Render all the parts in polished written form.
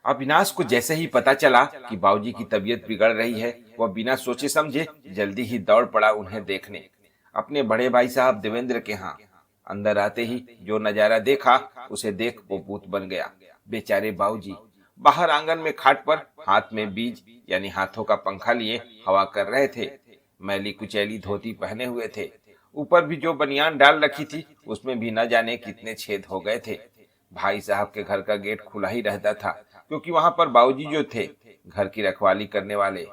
अविनाश को जैसे ही पता चला कि बाबूजी की तबीयत बिगड़ रही है, वह बिना सोचे समझे जल्दी ही दौड़ पड़ा उन्हें देखने, अपने बड़े भाई साहब देवेंद्र के यहाँ। अंदर आते ही जो नजारा देखा, उसे देख वो भूत बन गया। बेचारे बाबूजी बाहर आंगन में खाट पर हाथ में बीज यानी हाथों का पंखा लिए हवा कर रहे थे। मैली कुचैली धोती पहने हुए थे। ऊपर भी जो बनियान डाल रखी थी, उसमें भी न जाने कितने छेद हो गए थे। भाई साहब के घर का गेट खुला ही रहता था, क्योंकि वहां पर बाबूजी जो थे, घर की रखवाली करने वाले।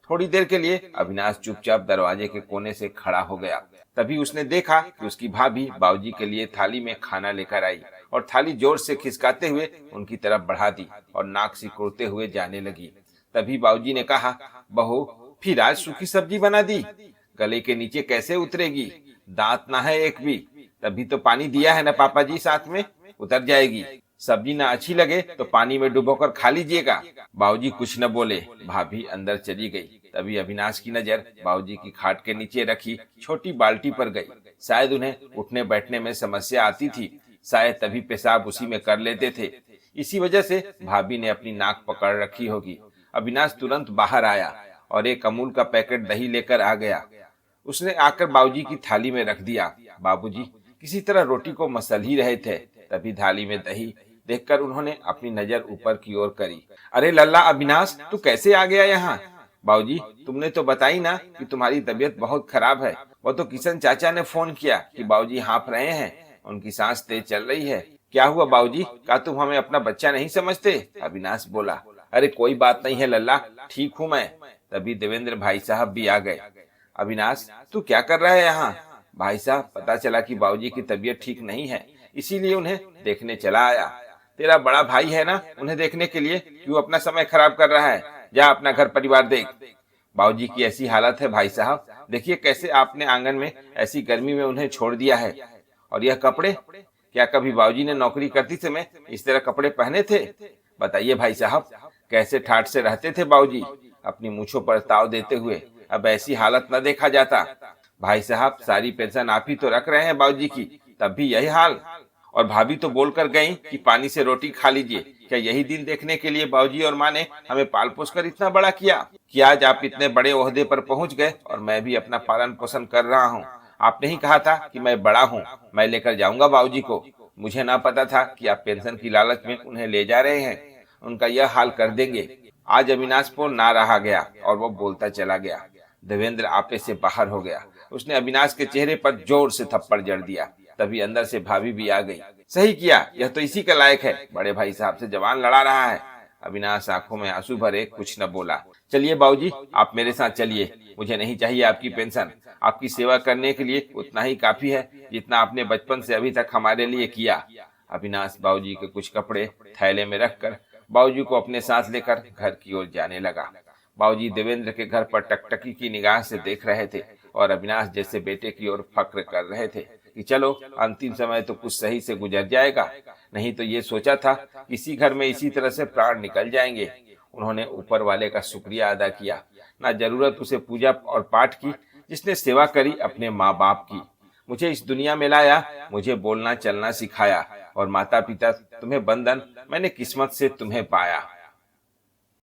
थोड़ी देर के लिए अविनाश चुपचाप दरवाजे के कोने से खड़ा हो गया। तभी उसने देखा कि उसकी भाभी बाबूजी के लिए थाली में खाना लेकर आई और थाली जोर से खिसकाते हुए उनकी तरफ बढ़ा दी और नाक सिकुड़ते हुए जाने लगी। तभी बाबूजी ने कहा, बहू फिर आज सूखी सब्जी बना दी, गले के नीचे कैसे उतरेगी, दांत ना है एक भी। तभी तो पानी दिया है ना पापा जी, साथ में उतर जाएगी। सब्जी ना अच्छी लगे तो पानी में डुबोकर खा लीजिएगा। बाबूजी कुछ न बोले, भाभी अंदर चली गई। तभी अविनाश की नजर बाबूजी की खाट के नीचे रखी छोटी बाल्टी पर गई। शायद उन्हें उठने बैठने में समस्या आती थी, शायद तभी पेशाब उसी में कर लेते थे। इसी वजह से भाभी ने अपनी नाक पकड़ रखी होगी। अविनाश तुरंत बाहर आया और एक अमूल का पैकेट दही लेकर आ गया। उसने आकर बाबूजी की थाली में रख दिया। बाबूजी किसी तरह रोटी को मसल ही रहे थे। तभी थाली में दही देखकर उन्होंने अपनी नजर ऊपर की ओर करी। अरे लल्ला अविनाश, तू कैसे आ गया यहाँ? बाबूजी तुमने तो बताई ना कि तुम्हारी तबीयत बहुत खराब है। वो तो किशन चाचा ने फोन किया कि बाबूजी हाँफ रहे हैं, उनकी सांस तेज चल रही है। क्या हुआ बाबूजी, क्या तुम हमें अपना बच्चा नहीं समझते? अविनाश बोला। अरे कोई बात नहीं है लल्ला, ठीक हूँ मैं। तभी देवेंद्र भाई साहब भी आ गए। अविनाश तू क्या कर रहा है यहाँ? भाई साहब पता चला कि बाबूजी की तबीयत ठीक नहीं है, इसीलिए उन्हें देखने चला आया। तेरा बड़ा भाई है ना, उन्हें देखने के लिए क्यों अपना समय खराब कर रहा है? जा अपना घर परिवार देख। बाबूजी की ऐसी हालत है भाई साहब, देखिए कैसे आपने आंगन में ऐसी गर्मी में उन्हें छोड़ दिया है। और यह कपड़े, क्या कभी बाबूजी ने नौकरी करती समय इस तरह कपड़े पहने थे? बताइए भाई साहब, कैसे ठाठ से रहते थे बाबूजी अपनी मूछों पर ताव देते हुए। अब ऐसी हालत न देखा जाता। भाई साहब सारी पेंशन आप ही तो रख रहे हैं बाबूजी की, तब भी यही हाल। और भाभी तो बोलकर गई कि पानी से रोटी खा लीजिए। क्या यही दिन देखने के लिए बाबूजी और माँ ने हमें पाल पोस कर इतना बड़ा किया कि आज आप इतने बड़े ओहदे पर पहुंच गए और मैं भी अपना पालन पोषण कर रहा हूँ? आपने ही कहा था कि मैं बड़ा हूँ, मैं लेकर जाऊंगा बाबूजी को। मुझे ना पता था कि आप पेंशन की लालच में उन्हें ले जा रहे हैं। उनका यह हाल कर देंगे। आज अविनाश को ना रहा गया और वो बोलता चला गया। देवेंद्र आपे से बाहर हो गया। उसने अविनाश के चेहरे पर जोर से थप्पड़ जड़ दिया। तभी अंदर से भाभी भी आ गई। सही किया, यह तो इसी का लायक है, बड़े भाई साहब से जवान लड़ा रहा है। अविनाश आंखों में आंसू भरे कुछ न बोला। चलिए बाबूजी आप मेरे साथ चलिए, मुझे नहीं चाहिए आपकी पेंशन। आपकी सेवा करने के लिए उतना ही काफी है जितना आपने बचपन से अभी तक हमारे लिए किया। अविनाश बाबूजी के कुछ कपड़े थैले में रखकर बाबूजी को अपने साथ लेकर घर की ओर जाने लगा। बाबूजी देवेंद्र के घर पर टकटकी की निगाह से देख रहे थे और अविनाश जैसे बेटे की ओर फक्र कर रहे थे कि चलो अंतिम समय तो कुछ सही से गुजर जाएगा। नहीं तो ये सोचा था किसी घर में इसी तरह से प्राण निकल जाएंगे। उन्होंने ऊपर वाले का शुक्रिया अदा किया, ना जरूरत उसे पूजा और पाठ की जिसने सेवा करी अपने माँ बाप की। मुझे इस दुनिया में लाया, मुझे बोलना चलना सिखाया और माता पिता तुम्हें बंधन, मैंने किस्मत से तुम्हें पाया।